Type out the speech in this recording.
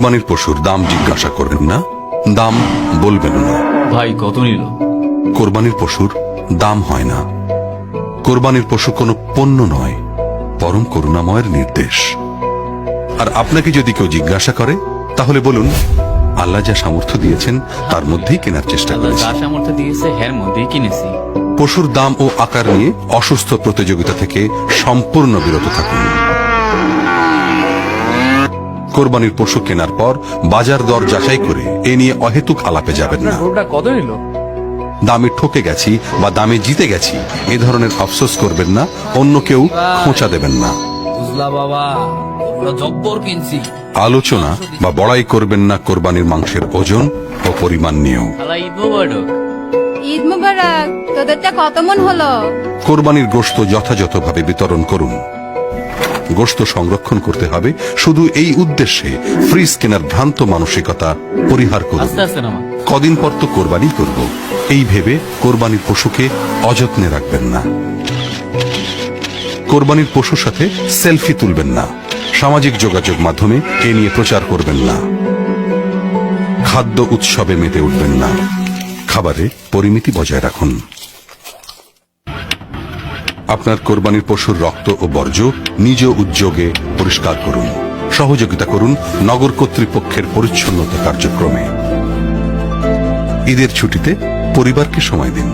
কোরবানির পশুর দাম জিজ্ঞাসা করবেন না, দাম বলবেন না। ভাই কত নিল? কোরবানির পশুর দাম হয় না। কোরবানির পশু কোনো পণ্য নয়, পরম করুণাময়ের নির্দেশ। আর আপনাকে যদি কেউ জিজ্ঞাসা করে তাহলে বলুন, আল্লাহ যা সামর্থ্য দিয়েছেন তার মধ্যেই কেনার চেষ্টা আল্লাহ করেছি। যা সামর্থ্য দিয়েছে এর মধ্যেই কিনেছি। পশুর দাম ও আকার নিয়ে অসুস্থ প্রতিযোগিতা থেকে সম্পূর্ণ বিরত থাকুন। কোরবানির পশু কেনার পর বাজার দর যাচাই করে এ নিয়ে অহেতুক আলাপে যাবেন না। গরুটা কত নিল? দামে ঠকে গেছি বা দামে জিতে গেছি এ ধরনের আফসোস করবেন না, অন্য কেউ খোঁচা দেবেন না। বুঝলা বাবা, গরুটা জব্বর কিনছি। আলোচনা বা বড়াই করবেন না কোরবানির মাংসের ওজন ও পরিমাণ নিয়েও। আল্লাহ ঈদ মোবারক। ঈদ মুবারক। তোদেরটা কত মন হলো? কোরবানির গোশত যথাযথভাবে বিতরণ করুন। গোশত সংরক্ষণ করতে হবে শুধু এই উদ্দেশ্যে ফ্রিজ কেনার ভ্রান্ত মানসিকতা পরিহার করুন। আস্তে আস্তে নামা। কদিন পর তো কোরবানি করব, এই ভেবে কোরবানির পশুকে অযত্নে রাখবেন না। কোরবানির পশুর সাথে সেলফি তুলবেন না। সামাজিক যোগাযোগ মাধ্যমে এ নিয়ে প্রচার করবেন না। খাদ্য উৎসবে মেতে উঠবেন না। খাবারে পরিমিতি বজায় রাখুন। আপনার কোরবানির পশুর রক্ত ও বর্জ্য নিজ উদ্যোগে পরিষ্কার করুন। সহযোগিতা করুন নগর কর্তৃপক্ষের পরিচ্ছন্নতা কার্যক্রমে। ঈদের ছুটিতে পরিবারকে সময় দিন।